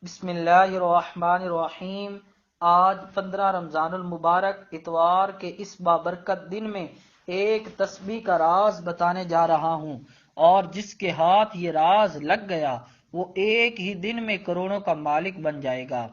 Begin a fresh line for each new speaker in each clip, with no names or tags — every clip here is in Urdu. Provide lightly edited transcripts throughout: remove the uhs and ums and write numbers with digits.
بسم اللہ الرحمن الرحیم۔ آج 15 رمضان المبارک اتوار کے اس بابرکت دن میں ایک تسبیح کا راز بتانے جا رہا ہوں، اور جس کے ہاتھ یہ راز لگ گیا وہ ایک ہی دن میں کروڑوں کا مالک بن جائے گا۔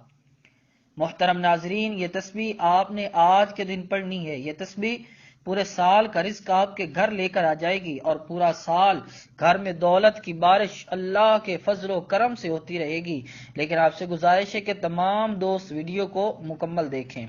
محترم ناظرین، یہ تسبیح آپ نے آج کے دن پڑھنی ہے۔ یہ تسبیح پورے سال کا رزق آپ کے گھر لے کر آ جائے گی، اور پورا سال گھر میں دولت کی بارش اللہ کے فضل و کرم سے ہوتی رہے گی۔ لیکن آپ سے گزارش ہے کہ تمام دوست ویڈیو کو مکمل دیکھیں،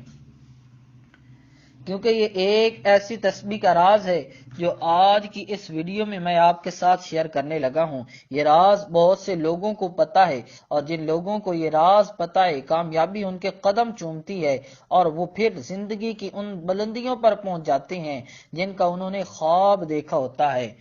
کیونکہ یہ ایک ایسی تسبیح کا راز ہے جو آج کی اس ویڈیو میں میں آپ کے ساتھ شیئر کرنے لگا ہوں۔ یہ راز بہت سے لوگوں کو پتا ہے، اور جن لوگوں کو یہ راز پتا ہے کامیابی ان کے قدم چومتی ہے، اور وہ پھر زندگی کی ان بلندیوں پر پہنچ جاتے ہیں جن کا انہوں نے خواب دیکھا ہوتا ہے۔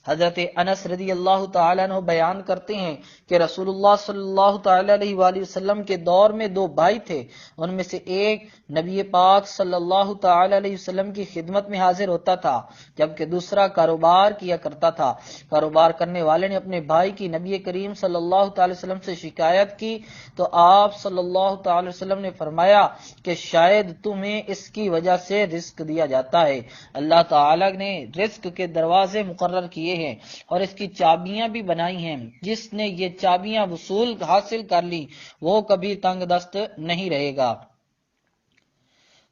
حضرت انس رضی اللہ تعالیٰ عنہ بیان کرتے ہیں کہ رسول اللہ صلی اللہ تعالیٰ علیہ وآلہ وسلم کے دور میں دو بھائی تھے۔ ان میں سے ایک نبی پاک صلی اللہ تعالیٰ علیہ وسلم کی خدمت میں حاضر ہوتا تھا، جبکہ دوسرا کاروبار کیا کرتا تھا۔ کاروبار کرنے والے نے اپنے بھائی کی نبی کریم صلی اللہ تعالیٰ وسلم سے شکایت کی تو آپ صلی اللہ تعالیٰ وسلم نے فرمایا کہ شاید تمہیں اس کی وجہ سے رزق دیا جاتا ہے۔ اللہ تعالیٰ نے رزق کے دروازے مقرر کیے ہیں اور اس کی چابیاں بھی بنائی ہیں۔ جس نے یہ چابیاں وصول حاصل کر لی وہ کبھی تنگ دست نہیں رہے گا۔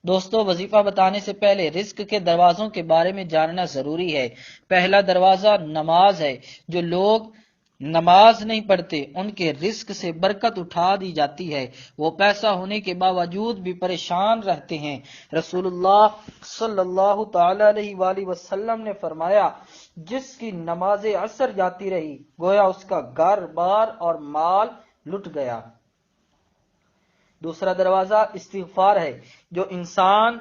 دوستو، وظیفہ بتانے سے پہلے رزق کے دروازوں کے بارے میں جاننا ضروری ہے۔ پہلا دروازہ نماز ہے۔ جو لوگ نماز نہیں پڑھتے ان کے رزق سے برکت اٹھا دی جاتی ہے، وہ پیسہ ہونے کے باوجود بھی پریشان رہتے ہیں۔ رسول اللہ صلی اللہ تعالی علیہ وآلہ وسلم نے فرمایا، جس کی نماز عصر جاتی رہی گویا اس کا گھر بار اور مال لٹ گیا۔ دوسرا دروازہ استغفار ہے۔ جو انسان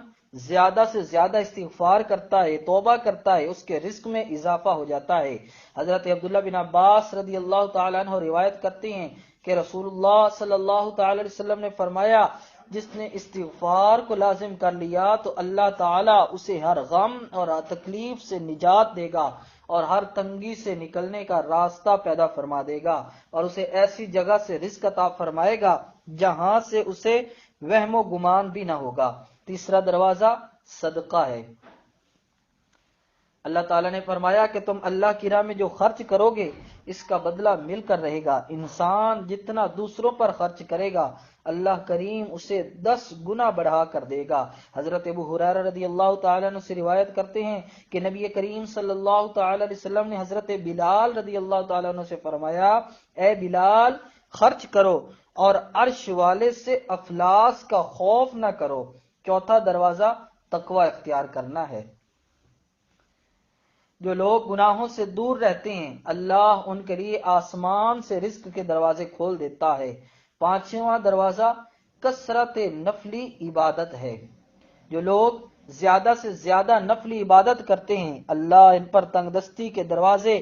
زیادہ سے زیادہ استغفار کرتا ہے، توبہ کرتا ہے، اس کے رزق میں اضافہ ہو جاتا ہے۔ حضرت عبداللہ بن عباس رضی اللہ تعالیٰ عنہ روایت کرتے ہیں کہ رسول اللہ صلی اللہ تعالیٰ علیہ وسلم نے فرمایا، جس نے استغفار کو لازم کر لیا تو اللہ تعالیٰ اسے ہر غم اور تکلیف سے نجات دے گا، اور ہر تنگی سے نکلنے کا راستہ پیدا فرما دے گا، اور اسے ایسی جگہ سے رزق عطا فرمائے گا جہاں سے اسے وہم و گمان بھی نہ ہوگا۔ تیسرا دروازہ صدقہ ہے۔ اللہ تعالیٰ نے فرمایا کہ تم اللہ کی راہ میں جو خرچ کرو گے اس کا بدلہ مل کر رہے گا۔ انسان جتنا دوسروں پر خرچ کرے گا اللہ کریم اسے 10 گنا بڑھا کر دے گا۔ حضرت ابو ہریرہ رضی اللہ تعالیٰ عنہ سے روایت کرتے ہیں کہ نبی کریم صلی اللہ تعالیٰ علیہ وسلم نے حضرت بلال رضی اللہ تعالیٰ عنہ سے فرمایا، اے بلال، خرچ کرو اور عرش والے سے افلاس کا خوف نہ کرو۔ چوتھا دروازہ تقوی اختیار کرنا ہے۔ جو لوگ گناہوں سے دور رہتے ہیں اللہ ان کے لیے آسمان سے رزق کے دروازے کھول دیتا ہے۔ پانچواں دروازہ کثرت نفلی عبادت ہے۔ جو لوگ زیادہ سے زیادہ نفلی عبادت کرتے ہیں اللہ ان پر تنگ دستی کے دروازے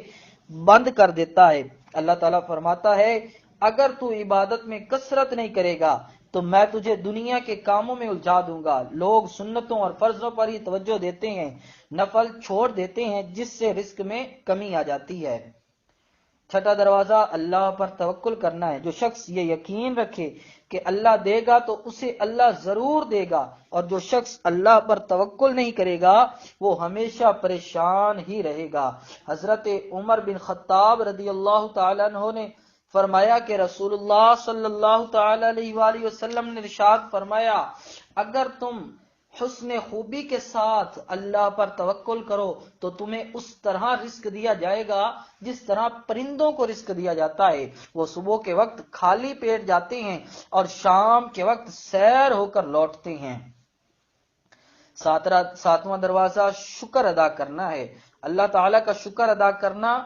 بند کر دیتا ہے۔ اللہ تعالیٰ فرماتا ہے، اگر تو عبادت میں کثرت نہیں کرے گا تو میں تجھے دنیا کے کاموں میں الجھا دوں گا۔ لوگ سنتوں اور فرضوں پر ہی توجہ دیتے ہیں، نفل چھوڑ دیتے ہیں، جس سے رزق میں کمی آ جاتی ہے۔ چھٹا دروازہ اللہ پر توکل کرنا ہے۔ جو شخص یہ یقین رکھے کہ اللہ دے گا تو اسے اللہ ضرور دے گا، اور جو شخص اللہ پر توکل نہیں کرے گا وہ ہمیشہ پریشان ہی رہے گا۔ حضرت عمر بن خطاب رضی اللہ تعالیٰ عنہ نے فرمایا کہ رسول اللہ صلی اللہ تعالیٰ علیہ وآلہ وسلم نے ارشاد فرمایا، اگر تم حسن خوبی کے ساتھ اللہ پر توکل کرو تو تمہیں اس طرح رزق دیا جائے گا جس طرح پرندوں کو رزق دیا جاتا ہے۔ وہ صبح کے وقت خالی پیٹ جاتے ہیں اور شام کے وقت سیر ہو کر لوٹتے ہیں۔ ساتواں دروازہ شکر ادا کرنا ہے۔ اللہ تعالیٰ کا شکر ادا کرنا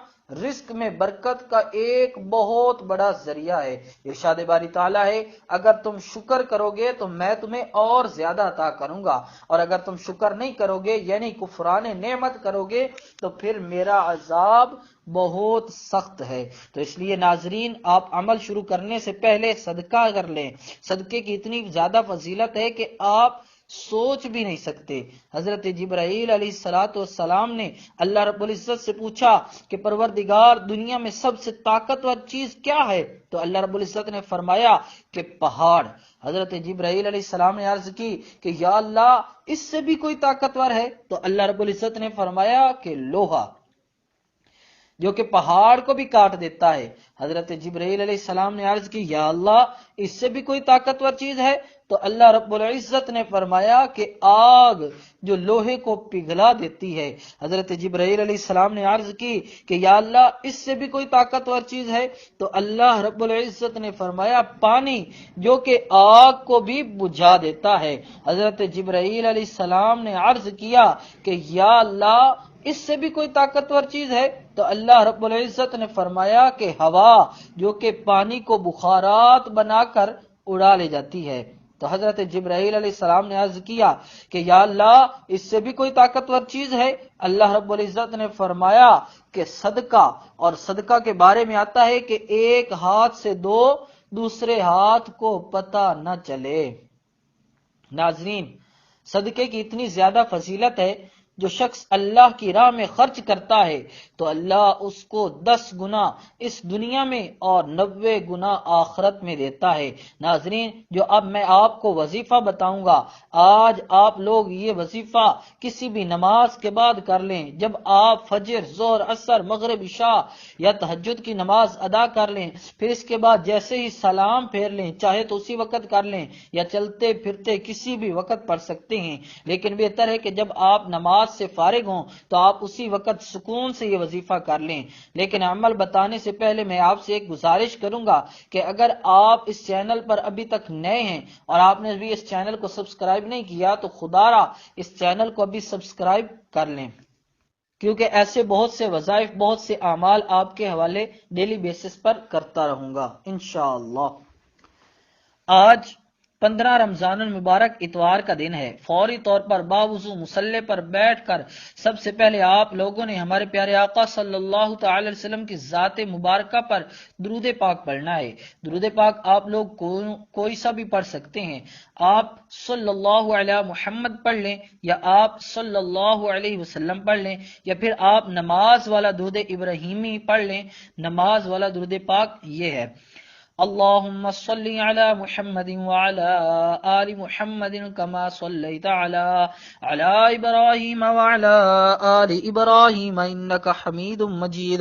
رزق میں برکت کا ایک بہت بڑا ذریعہ ہے۔ ارشاد باری تعالیٰ ہے، اگر تم شکر کرو گے تو میں تمہیں اور زیادہ عطا کروں گا، اور اگر تم شکر نہیں کرو گے یعنی کفران نعمت کرو گے تو پھر میرا عذاب بہت سخت ہے۔ تو اس لیے ناظرین، آپ عمل شروع کرنے سے پہلے صدقہ کر لیں۔ صدقے کی اتنی زیادہ فضیلت ہے کہ آپ سوچ بھی نہیں سکتے۔ حضرت جبرائیل علیہ السلام نے اللہ رب العزت سے پوچھا کہ پروردگار دنیا میں سب سے طاقتور چیز کیا ہے؟ تو اللہ رب العزت نے فرمایا کہ پہاڑ۔ حضرت جبرائیل علیہ السلام نے عرض کی کہ یا اللہ اس سے بھی کوئی طاقتور ہے؟ تو اللہ رب العزت نے فرمایا کہ لوہا، جو کہ پہاڑ کو بھی کاٹ دیتا ہے۔ حضرت جبرائیل علیہ السلام نے عرض کی یا اللہ اس سے بھی کوئی طاقتور چیز ہے؟ تو اللہ رب العزت نے فرمایا کہ آگ، جو لوہے کو پگھلا دیتی ہے۔ حضرت جبرائیل علیہ السلام نے عرض کی کہ یا اللہ اس سے بھی کوئی طاقتور چیز ہے؟ تو اللہ رب العزت نے فرمایا پانی، جو کہ آگ کو بھی بجھا دیتا ہے۔ حضرت جبرائیل علیہ السلام نے عرض کیا کہ یا اللہ اس سے بھی کوئی طاقتور چیز ہے؟ تو اللہ رب العزت نے فرمایا کہ ہوا، جو کہ پانی کو بخارات بنا کر اڑا لے جاتی ہے۔ تو حضرت جبرائیل علیہ السلام نے عرض کیا کہ یا اللہ اس سے بھی کوئی طاقتور چیز ہے؟ اللہ رب العزت نے فرمایا کہ صدقہ، اور صدقہ کے بارے میں آتا ہے کہ ایک ہاتھ سے دو، دوسرے ہاتھ کو پتہ نہ چلے۔ ناظرین، صدقے کی اتنی زیادہ فضیلت ہے، جو شخص اللہ کی راہ میں خرچ کرتا ہے تو اللہ اس کو 10 گنا اس دنیا میں اور 90 گنا آخرت میں دیتا ہے۔ ناظرین، جو اب میں آپ کو وظیفہ بتاؤں گا، آج آپ لوگ یہ وظیفہ کسی بھی نماز کے بعد کر لیں۔ جب آپ فجر، ظہر، عصر، مغرب، عشاء یا تہجد کی نماز ادا کر لیں، پھر اس کے بعد جیسے ہی سلام پھیر لیں، چاہے تو اسی وقت کر لیں یا چلتے پھرتے کسی بھی وقت پڑھ سکتے ہیں، لیکن بہتر ہے کہ جب آپ نماز سے فارغ ہوں تو آپ اسی وقت سکون سے یہ وظیفہ کر لیں۔ لیکن عمل بتانے سے پہلے میں آپ سے ایک گزارش کروں گا کہ اگر آپ اس چینل پر ابھی تک نئے ہیں اور آپ نے ابھی اس چینل کو سبسکرائب نہیں کیا تو خدا را اس چینل کو ابھی سبسکرائب کر لیں، کیونکہ ایسے بہت سے وظائف، بہت سے اعمال آپ کے حوالے ڈیلی بیسس پر کرتا رہوں گا انشاءاللہ۔ آج 15 رمضان المبارک اتوار کا دن ہے۔ فوری طور پر باوضو مصلی پر بیٹھ کر سب سے پہلے آپ لوگوں نے ہمارے پیارے آقا صلی اللہ تعالی علیہ وسلم کی ذات مبارکہ پر درود پاک پڑھنا ہے۔ درود پاک آپ لوگ کوئی سا بھی پڑھ سکتے ہیں۔ آپ صلی اللہ علیہ محمد پڑھ لیں یا آپ صلی اللہ علیہ وسلم پڑھ لیں، یا پھر آپ نماز والا درود ابراہیمی پڑھ لیں۔ نماز والا درود پاک یہ ہے: اللهم صل على محمد وعلى آل محمد كما صليت على إبراهيم وعلى آل إبراهيم إنك حميد مجيد.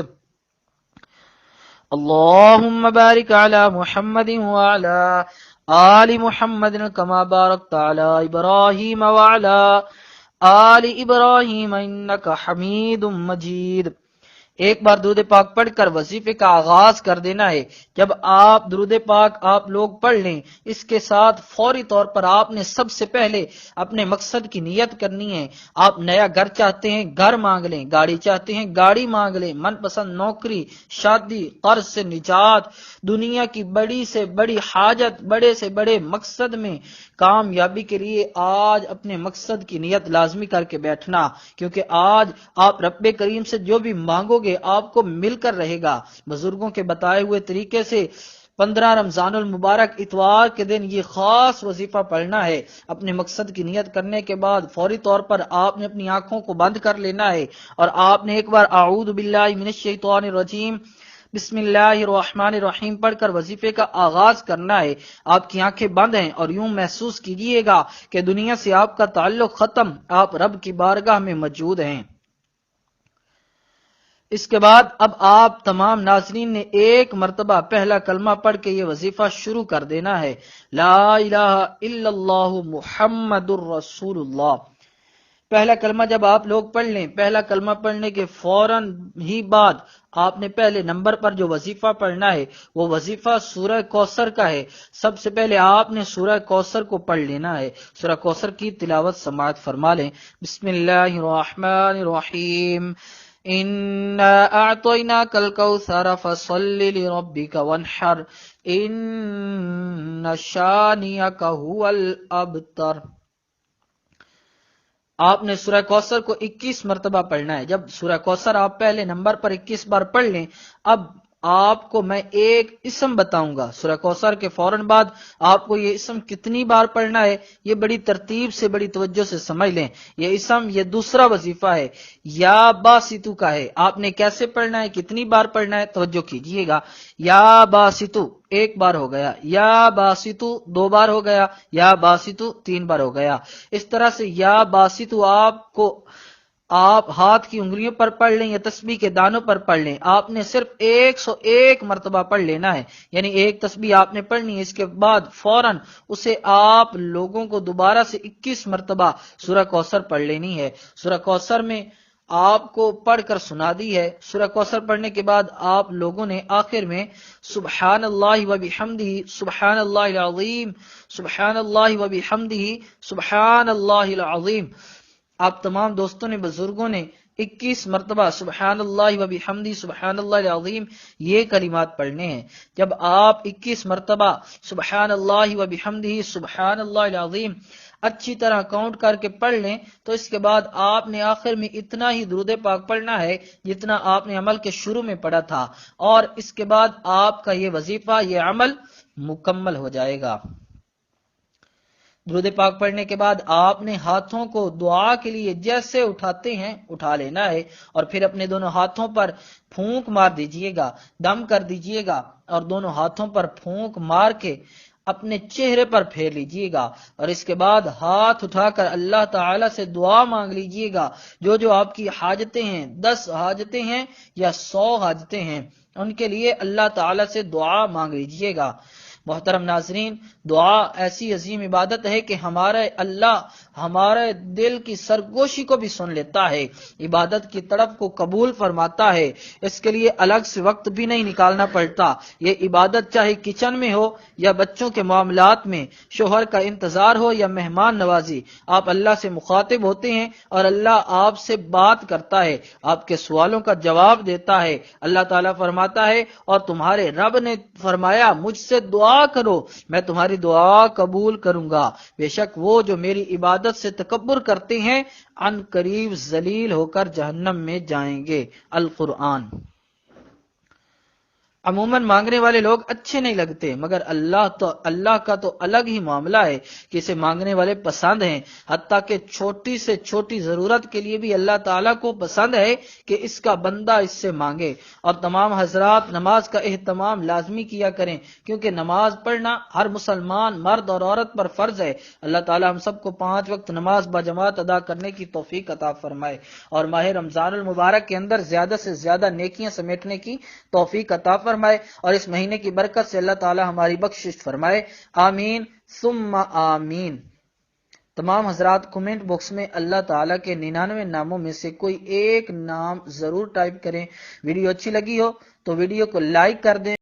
اللهم بارك على محمد وعلى آل محمد كما باركت على إبراهيم وعلى آل إبراهيم إنك حميد مجيد. ایک بار درود پاک پڑھ کر وظیفے کا آغاز کر دینا ہے۔ جب آپ درود پاک آپ لوگ پڑھ لیں، اس کے ساتھ فوری طور پر آپ نے سب سے پہلے اپنے مقصد کی نیت کرنی ہے۔ آپ نیا گھر چاہتے ہیں، گھر مانگ لیں، گاڑی چاہتے ہیں، گاڑی مانگ لیں، من پسند نوکری، شادی، قرض سے نجات، دنیا کی بڑی سے بڑی حاجت، بڑے سے بڑے مقصد میں کامیابی کے لیے آج اپنے مقصد کی نیت لازمی کر کے بیٹھنا، کیونکہ آج آپ رب کریم سے جو بھی مانگو گے آپ کو مل کر رہے گا۔ بزرگوں کے بتائے ہوئے طریقے سے 15 رمضان المبارک اتوار کے دن یہ خاص وظیفہ پڑھنا ہے۔ اپنے مقصد کی نیت کرنے کے بعد فوری طور پر آپ نے اپنی آنکھوں کو بند کر لینا ہے اور آپ نے ایک بار اعوذ باللہ من الشیطان الرجیم بسم اللہ الرحمن الرحیم پڑھ کر وظیفے کا آغاز کرنا ہے۔ آپ کی آنکھیں بند ہیں اور یوں محسوس کیجئے گا کہ دنیا سے آپ کا تعلق ختم، آپ رب کی بارگاہ میں موجود ہیں۔ اس کے بعد اب آپ تمام ناظرین نے ایک مرتبہ پہلا کلمہ پڑھ کے یہ وظیفہ شروع کر دینا ہے: لا الہ الا اللہ محمد الرسول اللہ۔ پہلا کلمہ جب آپ لوگ پڑھ لیں، پہلا کلمہ پڑھنے کے فوراً ہی بعد آپ نے پہلے نمبر پر جو وظیفہ پڑھنا ہے وہ وظیفہ سورہ کوثر کا ہے۔ سب سے پہلے آپ نے سورہ کوثر کو پڑھ لینا ہے۔ سورہ کوثر کی تلاوت سماعت فرما لیں۔ بسم اللہ الرحمن الرحیم، اِنَّا أَعْطَيْنَاكَ الْكَوْثَرَ فَصَلِّ لِرَبِّكَ وَانْحَرْ إِنَّ شَانِئَكَ هُوَ الْأَبْتَرُ۔ آپ نے سورہ کوثر کو 21 مرتبہ پڑھنا ہے۔ جب سورہ کوثر آپ پہلے نمبر پر 21 بار پڑھ لیں، اب آپ کو میں ایک اسم بتاؤں گا، سورہ کوثر کے فوراً بعد آپ کو یہ اسم کتنی بار پڑھنا ہے یہ بڑی ترتیب سے بڑی توجہ سے سمجھ لیں۔ یہ اسم یہ دوسرا وظیفہ ہے، یا باسطو کا ہے۔ آپ نے کیسے پڑھنا ہے، کتنی بار پڑھنا ہے، توجہ کیجئے گا۔ یا باسطو ایک بار ہو گیا، یا باسطو دو بار ہو گیا، یا باسطو تین بار ہو گیا۔ اس طرح سے یا باسطو آپ ہاتھ کی انگلیوں پر پڑھ لیں یا تسبیح کے دانوں پر پڑھ لیں، آپ نے صرف 101 مرتبہ پڑھ لینا ہے، یعنی ایک تسبیح آپ نے پڑھنی ہے، اس کے بعد فوراً اسے آپ لوگوں کو دوبارہ سے 21 مرتبہ سورہ کوثر پڑھ لینی ہے۔ سورہ کوثر میں آپ کو پڑھ کر سنا دی ہے۔ سورہ کوثر پڑھنے کے بعد آپ لوگوں نے آخر میں سبحان اللہ و بحمدہ سبحان اللہ العظیم سبحان اللہ و بحمدہ سبحان اللہ العظیم، آپ تمام دوستوں نے، بزرگوں نے 21 مرتبہ سبحان اللہ و بحمدہ سبحان اللہ العظیم یہ کلمات پڑھنے ہیں۔ جب آپ 21 مرتبہ سبحان اللہ و بحمدہ سبحان اللہ العظیم اچھی طرح کاؤنٹ کر کے پڑھ لیں تو اس کے بعد آپ نے آخر میں اتنا ہی درود پاک پڑھنا ہے جتنا آپ نے عمل کے شروع میں پڑھا تھا، اور اس کے بعد آپ کا یہ وظیفہ، یہ عمل مکمل ہو جائے گا۔ درود پاک پڑھنے کے بعد آپ نے ہاتھوں کو دعا کے لیے جیسے اٹھاتے ہیں اٹھا لینا ہے، اور پھر اپنے دونوں ہاتھوں پر پھونک مار دیجئے گا، دم کر دیجئے گا، اور دونوں ہاتھوں پر پھونک مار کے اپنے چہرے پر پھیر لیجئے گا، اور اس کے بعد ہاتھ اٹھا کر اللہ تعالی سے دعا مانگ لیجئے گا۔ جو آپ کی حاجتیں ہیں، 10 حاجتیں ہیں یا 100 حاجتیں ہیں، ان کے لیے اللہ تعالی سے دعا مانگ لیجئے گا۔ محترم ناظرین، دعا ایسی عظیم عبادت ہے کہ ہمارے اللہ ہمارے دل کی سرگوشی کو بھی سن لیتا ہے، عبادت کی طرف کو قبول فرماتا ہے، اس کے لیے الگ سے وقت بھی نہیں نکالنا پڑتا۔ یہ عبادت چاہے کچن میں ہو یا بچوں کے معاملات میں، شوہر کا انتظار ہو یا مہمان نوازی، آپ اللہ سے مخاطب ہوتے ہیں اور اللہ آپ سے بات کرتا ہے، آپ کے سوالوں کا جواب دیتا ہے۔ اللہ تعالیٰ فرماتا ہے، اور تمہارے رب نے فرمایا مجھ سے دعا کرو میں تمہاری دعا قبول کروں گا، بے شک وہ جو میری عبادت سے تکبر کرتے ہیں ان قریب ذلیل ہو کر جہنم میں جائیں گے۔ القرآن۔ عموماً مانگنے والے لوگ اچھے نہیں لگتے، مگر اللہ کا تو الگ ہی معاملہ ہے کہ اسے مانگنے والے پسند ہیں، حتیٰ کہ چھوٹی سے چھوٹی ضرورت کے لیے بھی اللہ تعالیٰ کو پسند ہے کہ اس کا بندہ اس سے مانگے۔ اور تمام حضرات نماز کا اہتمام لازمی کیا کریں، کیونکہ نماز پڑھنا ہر مسلمان مرد اور عورت پر فرض ہے۔ اللہ تعالیٰ ہم سب کو 5 وقت نماز باجماعت ادا کرنے کی توفیق عطا فرمائے، اور ماہ رمضان المبارک کے اندر زیادہ سے زیادہ نیکیاں سمیٹنے کی توفیق عطا فرمائے، اور اس مہینے کی برکت سے اللہ تعالی ہماری بخشش فرمائے، آمین ثم آمین۔ تمام حضرات کمنٹ باکس میں اللہ تعالیٰ کے 99 ناموں میں سے کوئی ایک نام ضرور ٹائپ کریں۔ ویڈیو اچھی لگی ہو تو ویڈیو کو لائک کر دیں۔